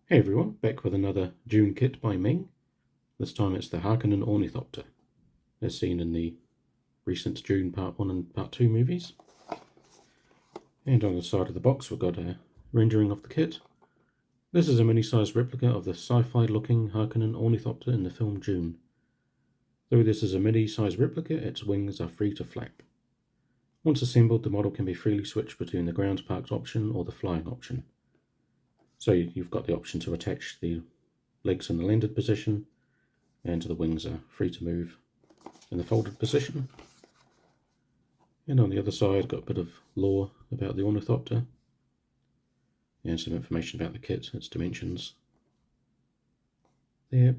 Hey everyone, back with another Dune kit by Meng. This time it's the Harkonnen Ornithopter, as seen in the recent Dune Part 1 and Part 2 movies. And on the side of the box we've got a rendering of the kit. This is a mini-sized replica of the sci-fi looking Harkonnen Ornithopter in the film Dune. Though this is a mini-sized replica, its wings are free to flap. Once assembled, the model can be freely switched between the ground parked option or the flying option. So you've got the option to attach the legs in the landed position, and the wings are free to move in the folded position. And on the other side, got a bit of lore about the Ornithopter and some information about the kit, its dimensions there,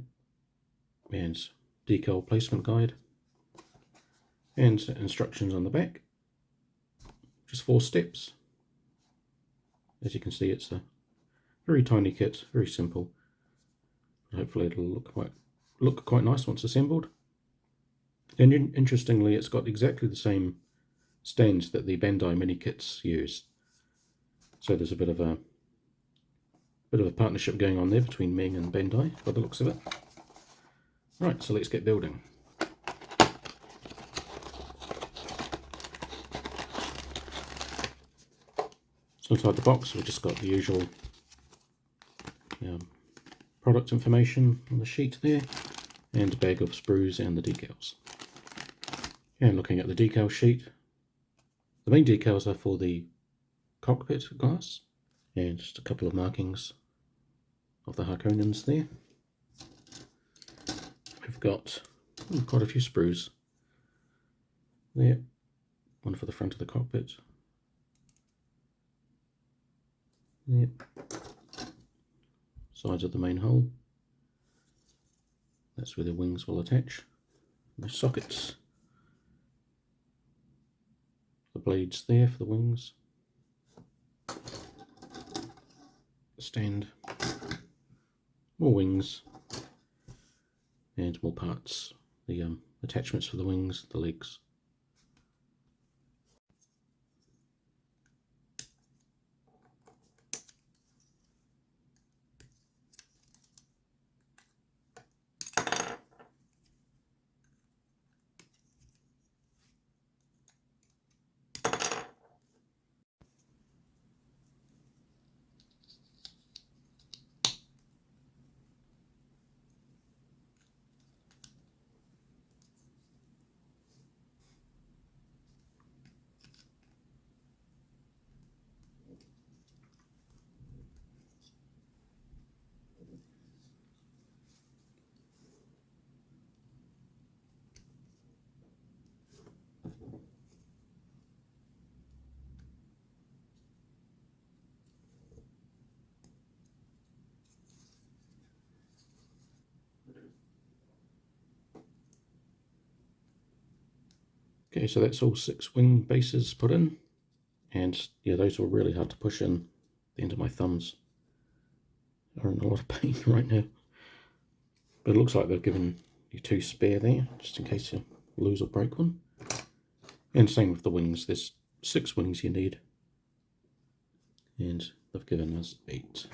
and decal placement guide, and instructions on the back. Just 4 steps. As you can see, it's a very tiny kit, very simple. But hopefully it'll look quite nice once assembled. And interestingly, it's got exactly the same stands that the Bandai mini kits use. So there's a bit of a partnership going on there between Meng and Bandai by the looks of it. Right, so let's get building. So inside the box we've just got the usual product information on the sheet there, and a bag of sprues and the decals. And looking at the decal sheet, the main decals are for the cockpit glass, and just a couple of markings of the Harkonnens there. We've got quite a few sprues there, one for the front of the cockpit there, sides of the main hull, that's where the wings will attach, the sockets, the blades there for the wings, stand, more wings, and more parts, the attachments for the wings, the legs. Okay, so that's all 6 wing bases put in, and yeah, those were really hard to push in. The end of my thumbs are in a lot of pain right now, but it looks like they've given you 2 spare there, just in case you lose or break one. And same with the wings, there's 6 wings you need, and they've given us 8.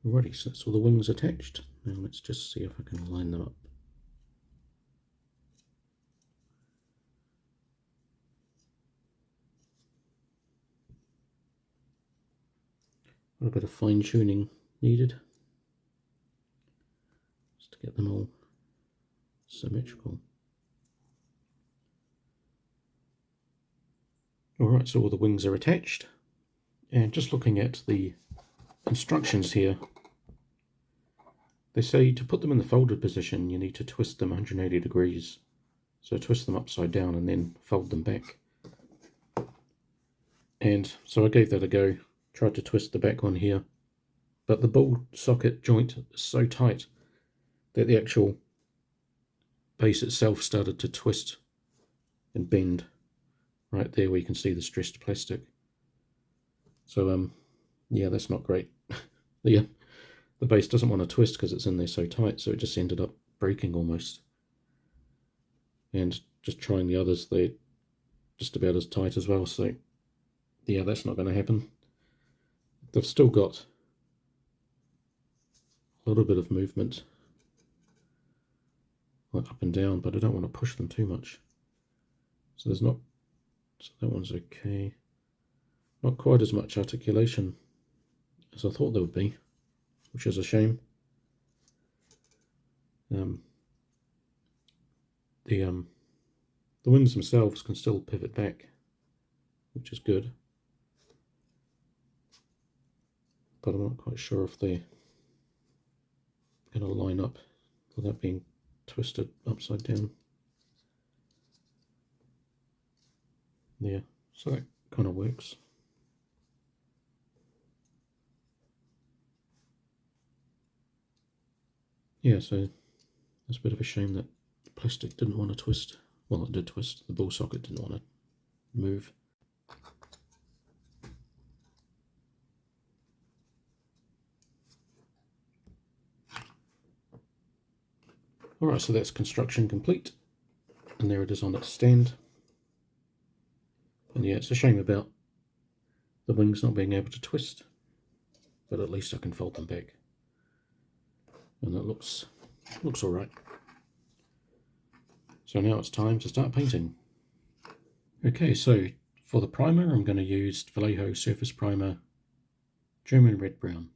Alrighty, so that's all the wings attached. Now let's just see if I can line them up. a bit of fine tuning needed just to get them all symmetrical. Alright, so all the wings are attached, and just looking at the instructions here, they say to put them in the folded position you need to twist them 180 degrees. So twist them upside down and then fold them back. And so I gave that a go, tried to twist the back one here, but the ball socket joint is so tight that the actual base itself started to twist and bend. Right there where you can see the stressed plastic. So yeah, that's not great. The base doesn't want to twist because it's in there so tight, so it just ended up breaking almost. And just trying the others, they're just about as tight as well, so yeah, that's not going to happen. They've still got a little bit of movement, like up and down, but I don't want to push them too much. So there's not, so that one's okay. Not quite as much articulation as I thought there would be, which is a shame. The wings themselves can still pivot back, which is good, but I'm not quite sure if they're going to line up without being twisted upside down. Yeah, so that kind of works. Yeah, so it's a bit of a shame that the plastic didn't want to twist. Well, it did twist. The ball socket didn't want to move. Alright, so that's construction complete. And there it is on its stand. And yeah, it's a shame about the wings not being able to twist, but at least I can fold them back. And that looks alright. So now it's time to start painting. Okay, so for the primer I'm going to use Villeneuve Surface Primer German Red Brown.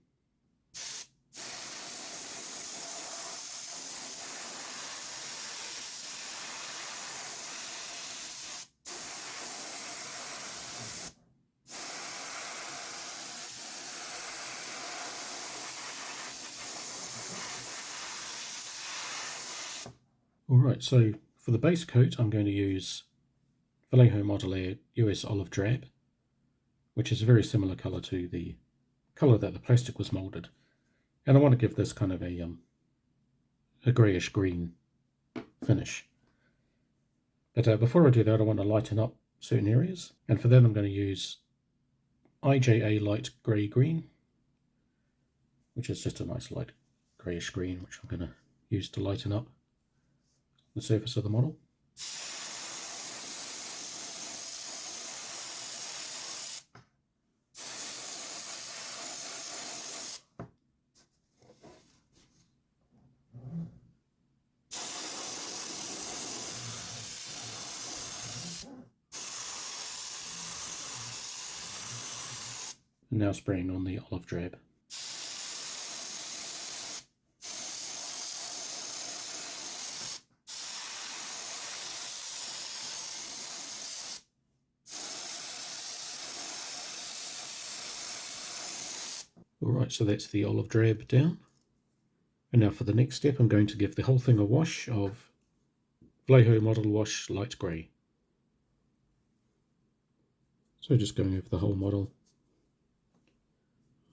Alright, so for the base coat I'm going to use Vallejo Model Air US Olive Drab, which is a very similar colour to the colour that the plastic was moulded. And I want to give this kind of a greyish green finish. But before I do that I want to lighten up certain areas, and for that I'm going to use IJA Light Grey Green, which is just a nice light greyish green, which I'm going to use to lighten up the surface of the model. And now spraying on the olive drab. Alright, so that's the olive drab down. And now for the next step I'm going to give the whole thing a wash of Vallejo Model Wash Light Grey. So just going over the whole model.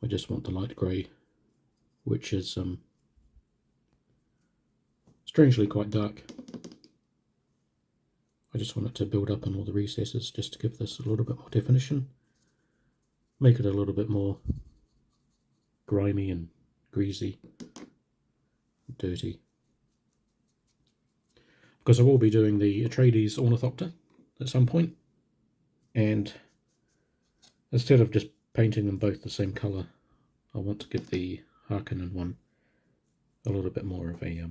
I just want the light grey, which is strangely quite dark. I just want it to build up in all the recesses just to give this a little bit more definition. Make it a little bit more grimy and greasy, dirty. Because I will be doing the Atreides Ornithopter at some point, and instead of just painting them both the same colour, I want to give the Harkonnen one a little bit more of a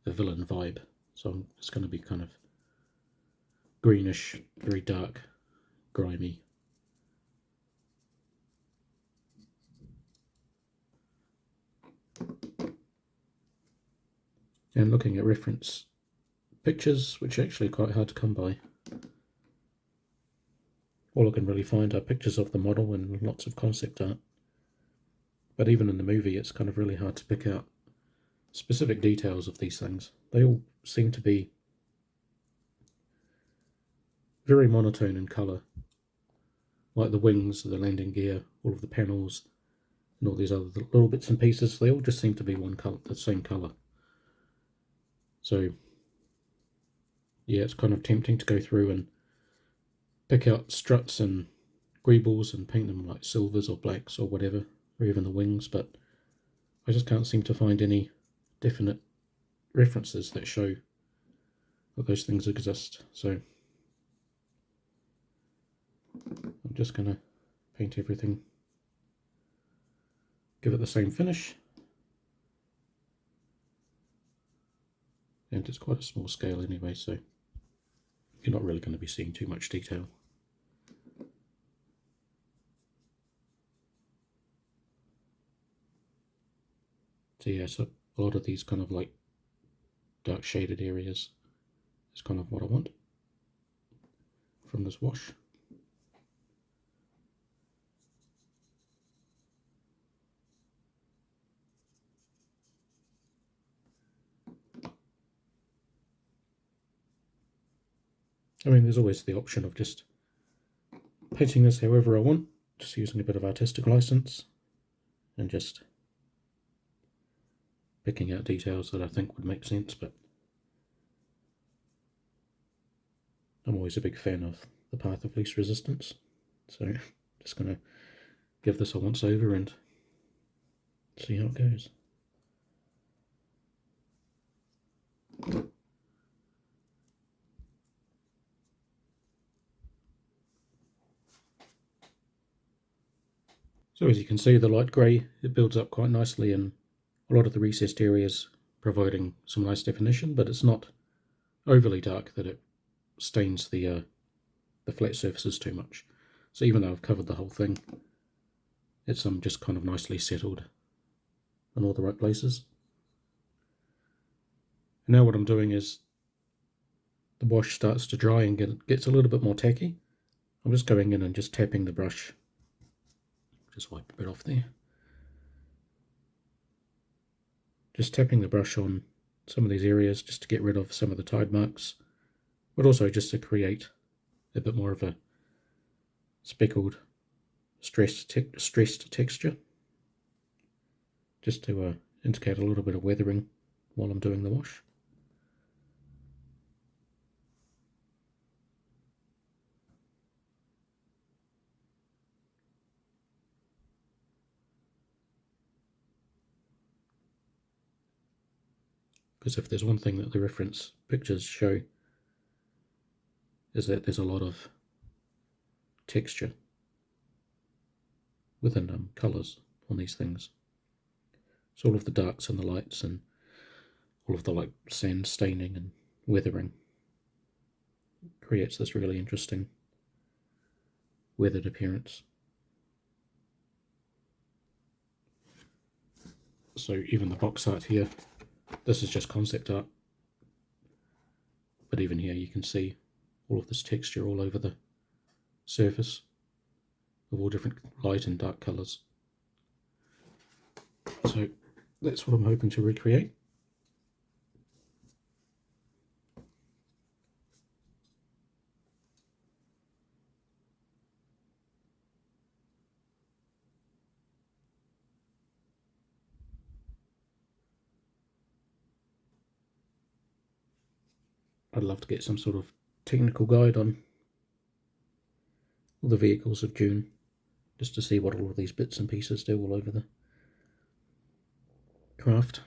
villain vibe. So it's going to be kind of greenish, very dark, grimy. And looking at reference pictures, which are actually quite hard to come by. All I can really find are pictures of the model and lots of concept art. But even in the movie, it's kind of really hard to pick out specific details of these things. They all seem to be very monotone in colour, like the wings, the landing gear, all of the panels, and all these other little bits and pieces. They all just seem to be one colour, the same colour. So yeah, it's kind of tempting to go through and pick out struts and greebles and paint them like silvers or blacks or whatever, or even the wings, but I just can't seem to find any definite references that show that those things exist. So I'm just going to paint everything, give it the same finish, and it's quite a small scale anyway, so you're not really going to be seeing too much detail. So yeah, so a lot of these kind of like dark shaded areas is kind of what I want from this wash. I mean, there's always the option of just painting this however I want, just using a bit of artistic license and just picking out details that I think would make sense, but I'm always a big fan of the path of least resistance, so just going to give this a once over and see how it goes. So as you can see, the light grey, it builds up quite nicely in a lot of the recessed areas, providing some nice definition, but it's not overly dark that it stains the flat surfaces too much. So even though I've covered the whole thing, it's just kind of nicely settled in all the right places. And now what I'm doing is the wash starts to dry and gets a little bit more tacky. I'm just going in and just tapping the brush. Just wipe a bit off there. Just tapping the brush on some of these areas just to get rid of some of the tide marks, but also just to create a bit more of a speckled, stressed texture, just to indicate a little bit of weathering while I'm doing the wash. Because if there's one thing that the reference pictures show, is that there's a lot of texture within colours on these things. So all of the darks and the lights and all of the like sand staining and weathering creates this really interesting weathered appearance. So even the box art here, this is just concept art, but even here you can see all of this texture all over the surface of all different light and dark colours. So that's what I'm hoping to recreate. I'd love to get some sort of technical guide on all the vehicles of Dune, just to see what all of these bits and pieces do all over the craft.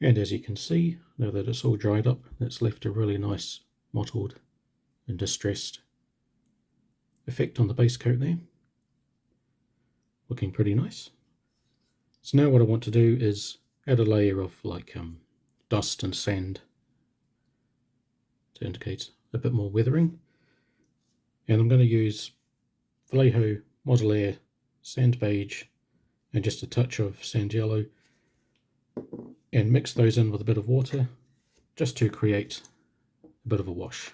And as you can see, now that it's all dried up, it's left a really nice mottled and distressed effect on the base coat there. Looking pretty nice. So now what I want to do is add a layer of like dust and sand to indicate a bit more weathering. And I'm going to use Vallejo Model Air Sand Beige and just a touch of sand yellow and mix those in with a bit of water just to create a bit of a wash.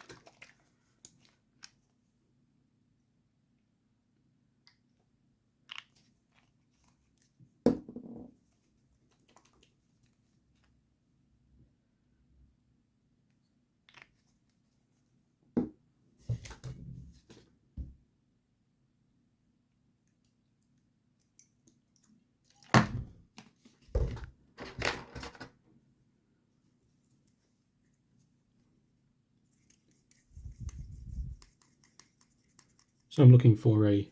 So I'm looking for a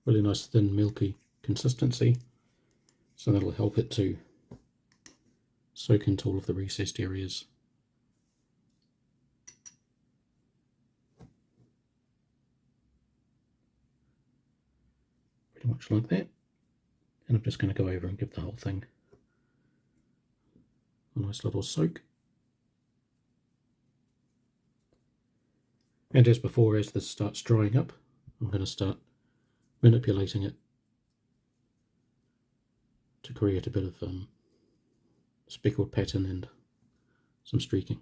really nice thin milky consistency, so that'll help it to soak into all of the recessed areas. Pretty much like that. And I'm just going to go over and give the whole thing a nice little soak. And as before, as this starts drying up, I'm going to start manipulating it to create a bit of speckled pattern and some streaking.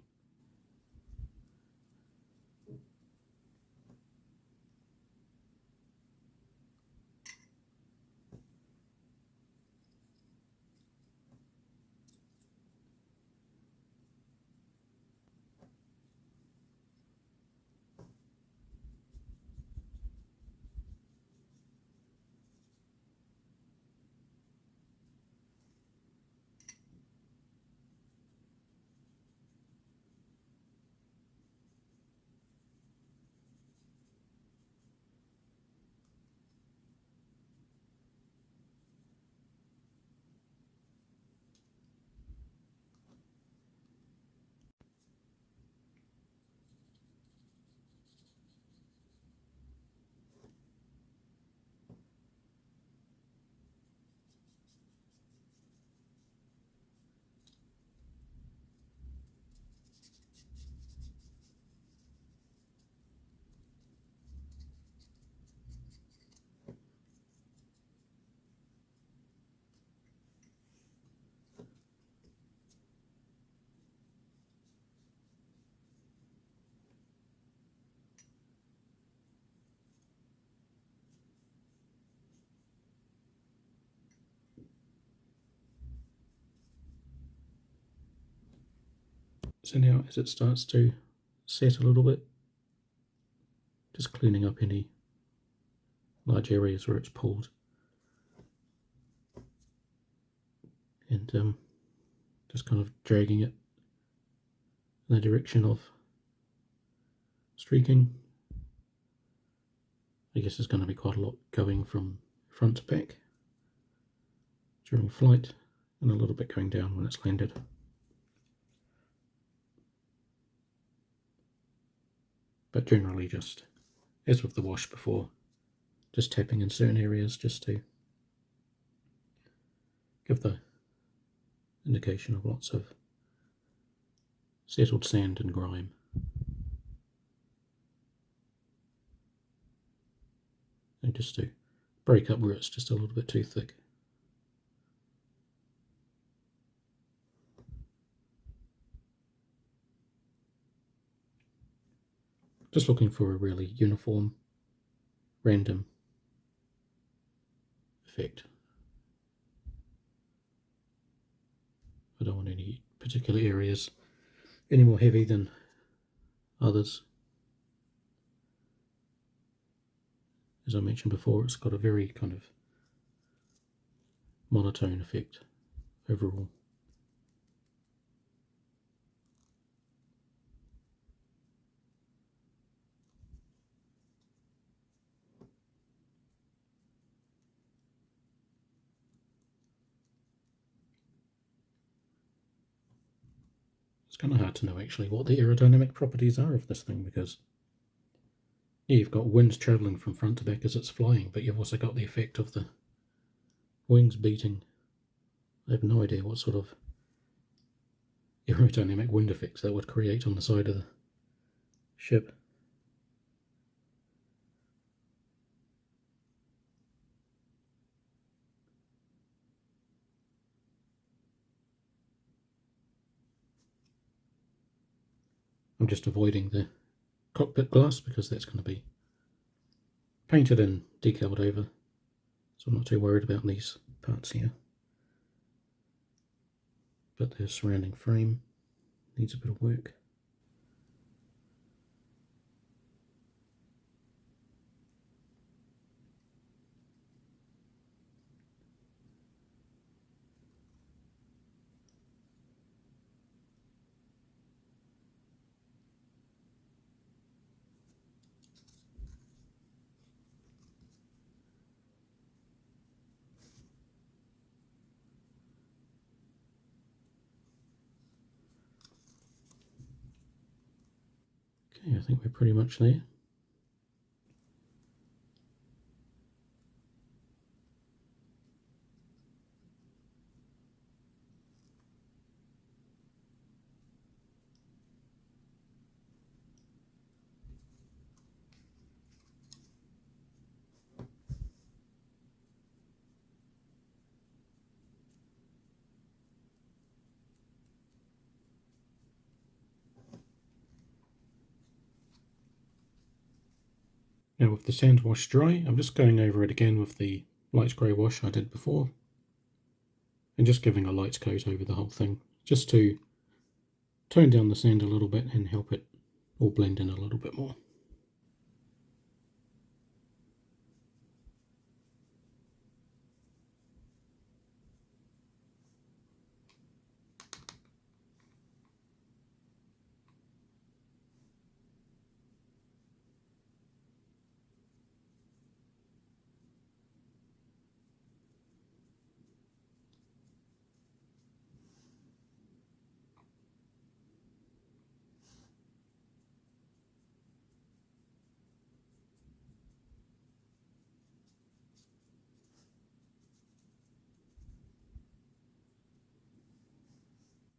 So now as it starts to set a little bit, just cleaning up any large areas where it's pulled. And just kind of dragging it in the direction of streaking. I guess there's going to be quite a lot going from front to back during flight and a little bit going down when it's landed. But generally just, as with the wash before, just tapping in certain areas just to give the indication of lots of settled sand and grime. And just to break up where it's just a little bit too thick. Just looking for a really uniform, random effect. I don't want any particular areas any more heavy than others. As I mentioned before, it's got a very kind of monotone effect overall. It's kind of hard to know actually what the aerodynamic properties are of this thing, because Yeah, you've got wind travelling from front to back as it's flying, but you've also got the effect of the wings beating. I have no idea what sort of aerodynamic wind effects that would create on the side of the ship. I'm just avoiding the cockpit glass because that's going to be painted and decaled over, so I'm not too worried about these parts here. But the surrounding frame needs a bit of work. Okay, I think we're pretty much there. Now with the sand wash dry, I'm just going over it again with the light grey wash I did before, and just giving a light coat over the whole thing, just to tone down the sand a little bit and help it all blend in a little bit more.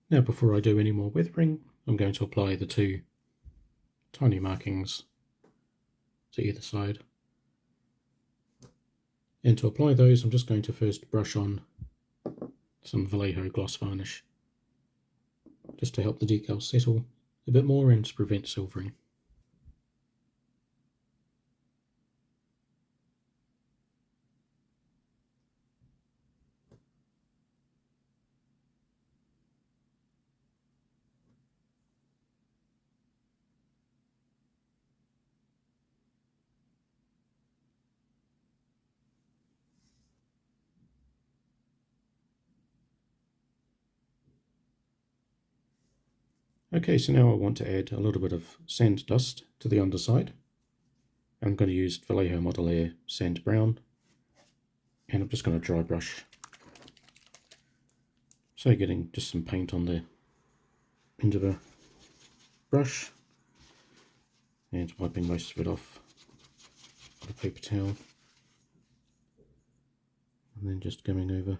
Now before I do any more weathering, I'm going to apply the two tiny markings to either side. And to apply those, I'm just going to first brush on some Vallejo gloss varnish, just to help the decal settle a bit more and to prevent silvering. Okay, so now I want to add a little bit of sand dust to the underside. I'm going to use Vallejo Model Air Sand Brown, and I'm just going to dry brush. So getting just some paint on the end of a brush, and wiping most of it off with a paper towel, and then just going over.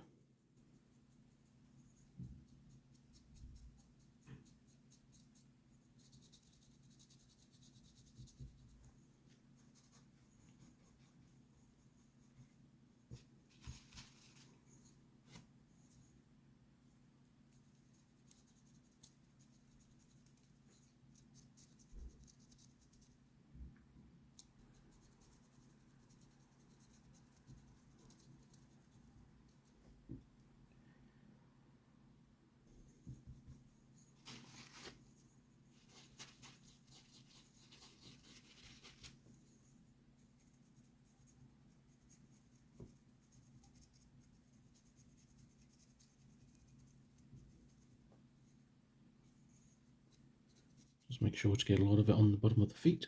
Just make sure to get a lot of it on the bottom of the feet.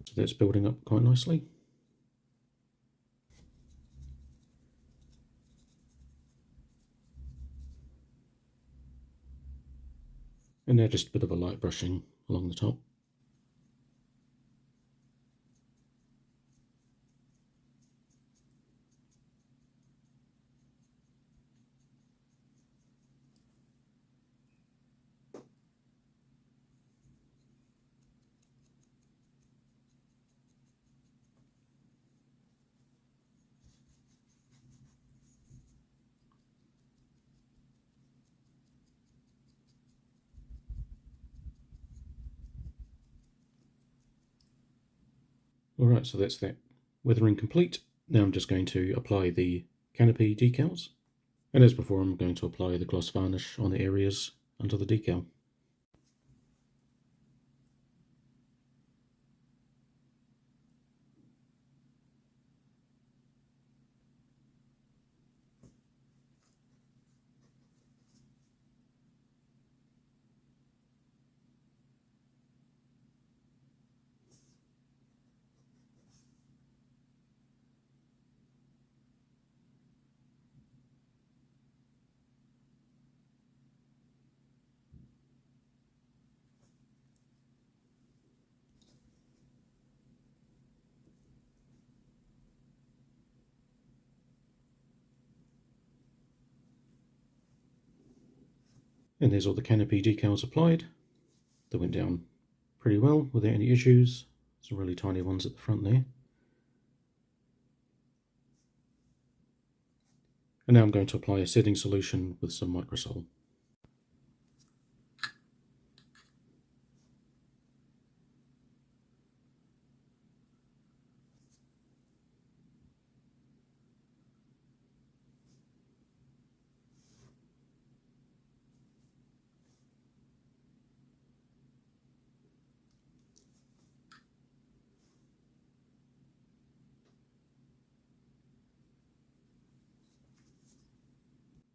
So that's building up quite nicely. And now just a bit of a light brushing along the top. Alright, so that's that weathering complete. Now I'm just going to apply the canopy decals. And as before, I'm going to apply the gloss varnish on the areas under the decal. And there's all the canopy decals applied. They went down pretty well without any issues. Some really tiny ones at the front there. And now I'm going to apply a setting solution with some microsol.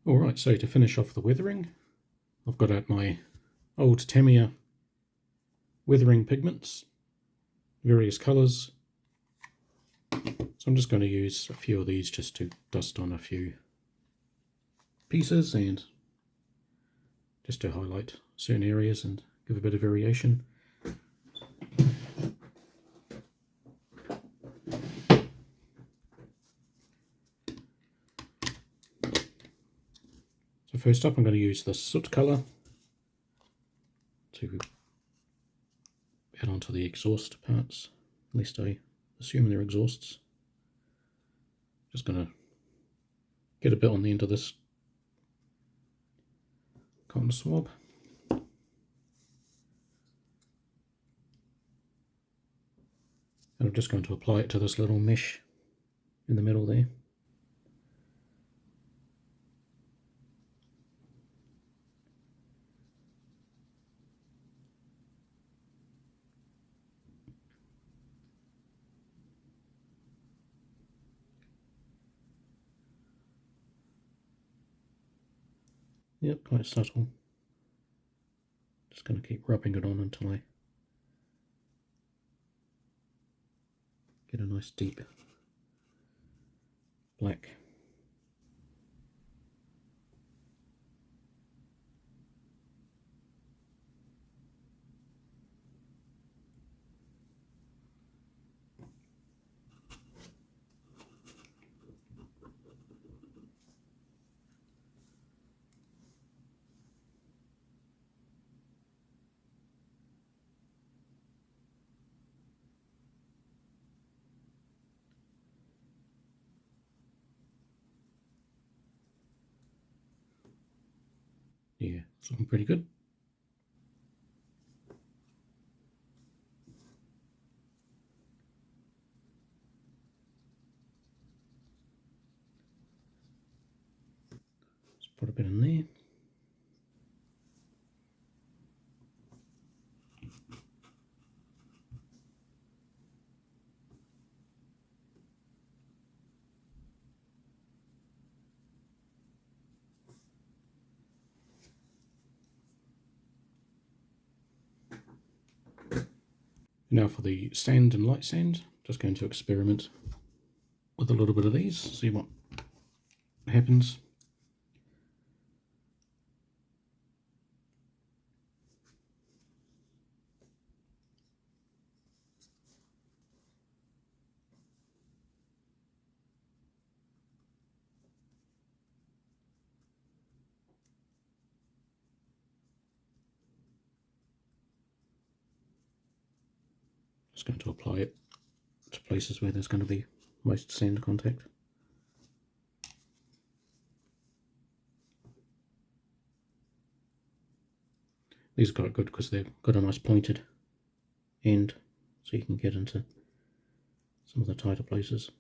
Alright, so to finish off the weathering, I've got out my old Tamiya weathering pigments, various colours. So I'm just going to use a few of these just to dust on a few pieces and just to highlight certain areas and give a bit of variation. So first up I'm going to use the soot colour to add onto the exhaust parts, at least I assume they're exhausts. Just going to get a bit on the end of this cotton swab. And I'm just going to apply it to this little mesh in the middle there. Yep, quite subtle. Just going to keep rubbing it on until I get a nice deep black. Yeah, it's looking pretty good. Let's put a bit in there. Now for the sand and light sand, just going to experiment with a little bit of these, see what happens. Just going to apply it to places where there's going to be most sand contact. These are quite good because they've got a nice pointed end, so you can get into some of the tighter places.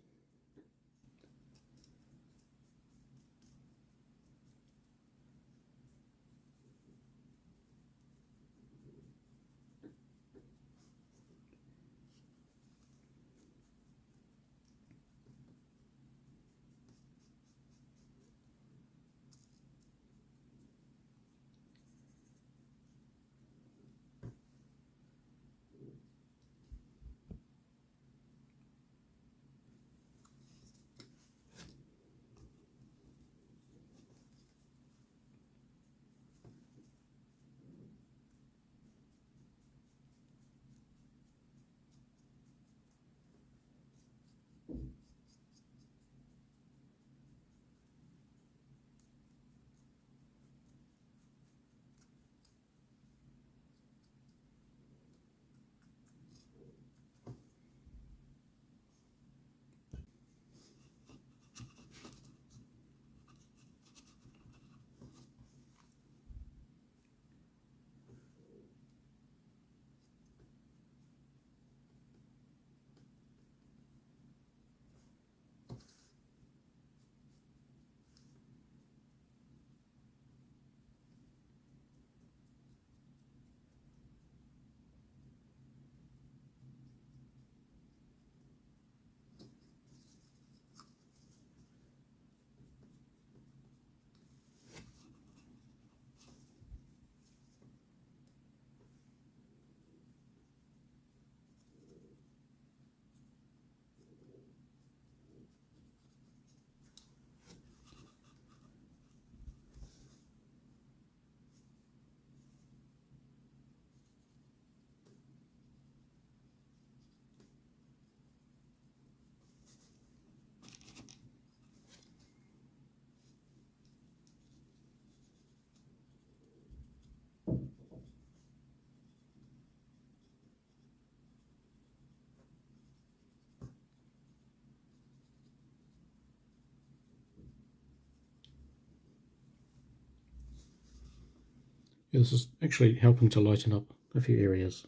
Yeah, this is actually helping to lighten up a few areas.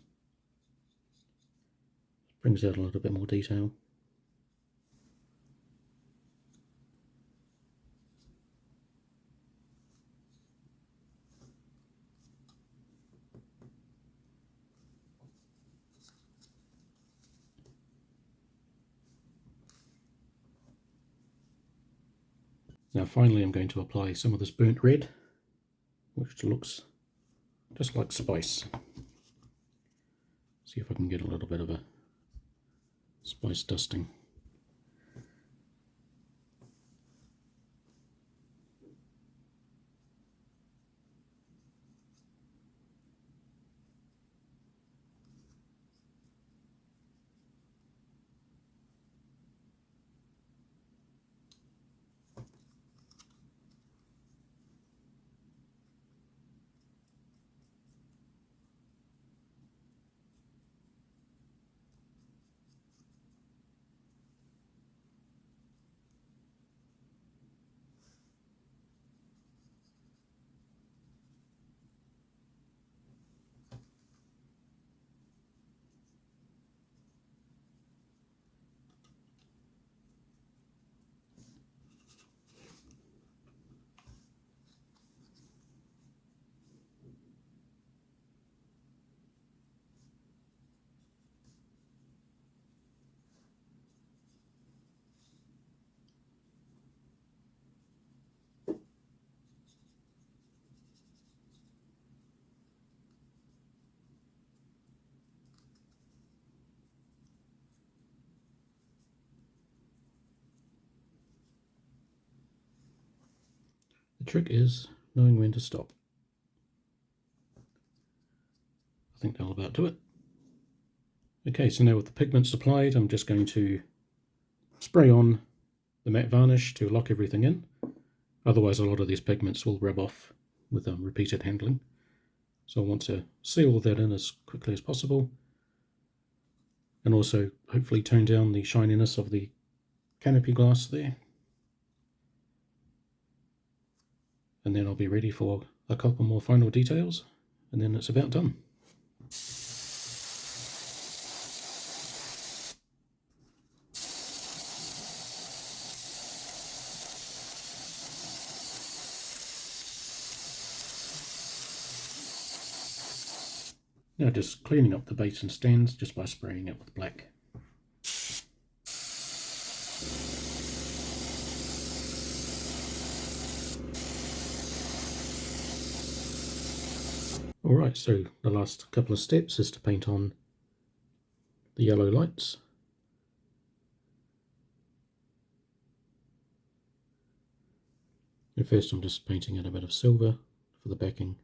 Brings out a little bit more detail. Now finally I'm going to apply some of this burnt red, which looks just like spice. See if I can get a little bit of a spice dusting. The trick is knowing when to stop. I think that'll about do it. Okay, so now with the pigments applied, I'm just going to spray on the matte varnish to lock everything in. Otherwise, a lot of these pigments will rub off with repeated handling. So I want to seal that in as quickly as possible, and also hopefully tone down the shininess of the canopy glass there. And then I'll be ready for a couple more final details, and then it's about done. Now just cleaning up the base and stands just by spraying it with black. Alright, so the last couple of steps is to paint on the yellow lights. And first I'm just painting in a bit of silver for the backing.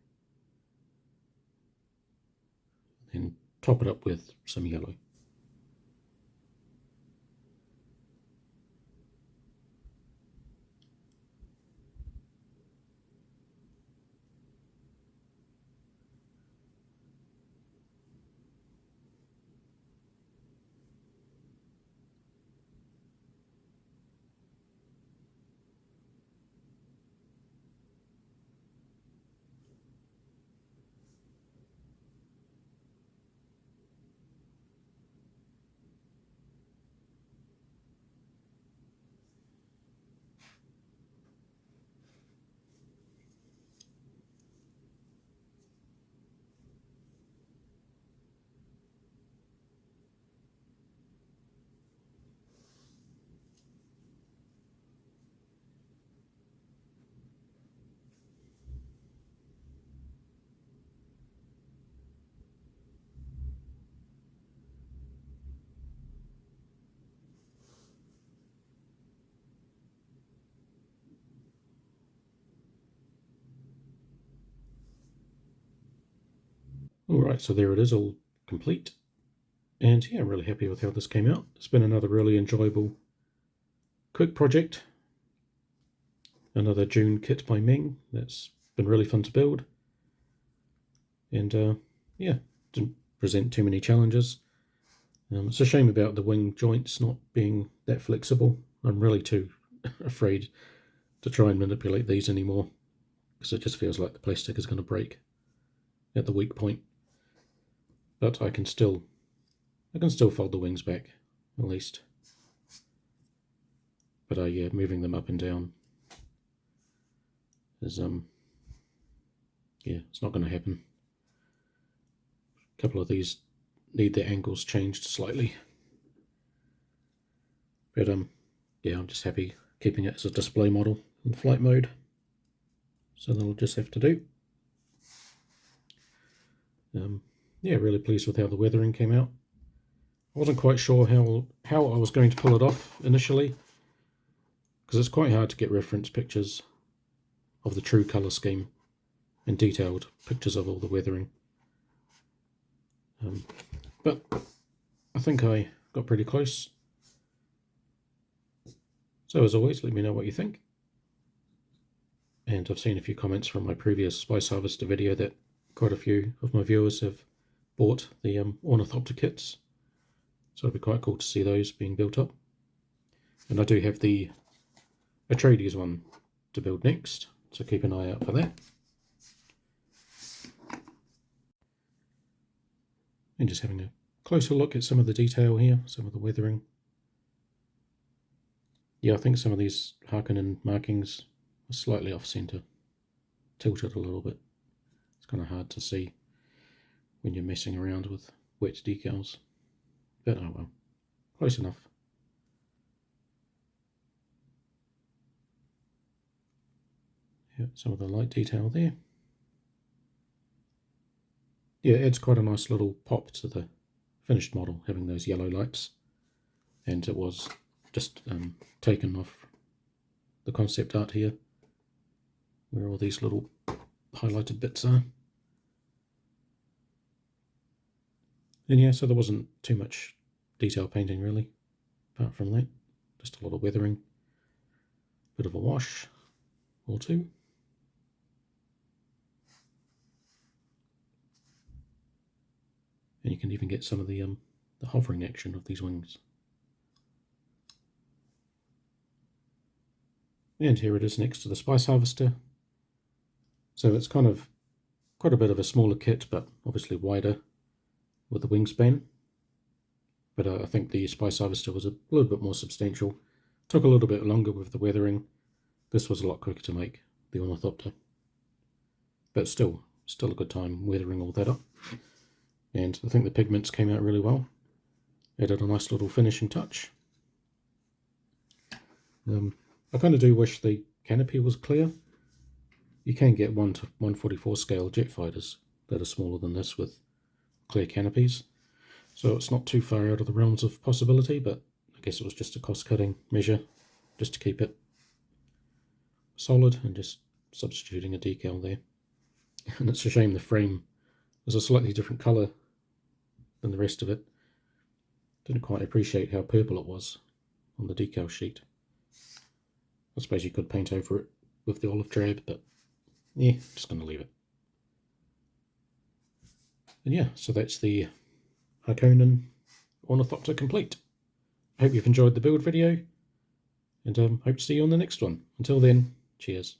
Then top it up with some yellow. Alright, so there it is, all complete. And yeah, I'm really happy with how this came out. It's been another really enjoyable, quick project. Another Dune kit by Meng. That's been really fun to build. And yeah, didn't present too many challenges. It's a shame about the wing joints not being that flexible. I'm really too afraid to try and manipulate these anymore, because it just feels like the plastic is going to break at the weak point. But I can still fold the wings back, at least. But yeah, moving them up and down is yeah, it's not going to happen. A couple of these need their angles changed slightly. But yeah, I'm just happy keeping it as a display model in flight mode. So that'll just have to do. Yeah, really pleased with how the weathering came out. I wasn't quite sure how I was going to pull it off initially, because it's quite hard to get reference pictures of the true colour scheme and detailed pictures of all the weathering. But I think I got pretty close. So as always, let me know what you think. And I've seen a few comments from my previous Spice Harvester video that quite a few of my viewers have bought the Ornithopter kits. So it'd be quite cool to see those being built up. And I do have the Atreides one to build next, so keep an eye out for that. And just having a closer look at some of the detail here, some of the weathering. Yeah, I think some of these Harkonnen markings are slightly off center, tilted a little bit. It's kind of hard to see when you're messing around with wet decals, but oh well, close enough. Yeah, some of the light detail there. Yeah, it adds quite a nice little pop to the finished model, having those yellow lights. And it was just taken off the concept art here. where all these little highlighted bits are. And yeah, so there wasn't too much detail painting really, apart from that. Just a lot of weathering, bit of a wash or two. And you can even get some of the hovering action of these wings. And here it is next to the spice harvester. So it's kind of quite a bit of a smaller kit, but obviously wider with the wingspan. But I think the spice harvester was a little bit more substantial. Took a little bit longer with the weathering. This was a lot quicker to make, the Ornithopter. But still a good time weathering all that up. And I think the pigments came out really well. Added a nice little finishing touch. I kind of do wish the canopy was clear. You can get 1 to 144 scale jet fighters that are smaller than this with clear canopies. So it's not too far out of the realms of possibility, but I guess it was just a cost-cutting measure just to keep it solid and just substituting a decal there. And it's a shame the frame was a slightly different colour than the rest of it. Didn't quite appreciate how purple it was on the decal sheet. I suppose you could paint over it with the olive drab, but yeah, just going to leave it. And yeah, so that's the Harkonnen Ornithopter complete. I hope you've enjoyed the build video, and hope to see you on the next one. Until then, cheers.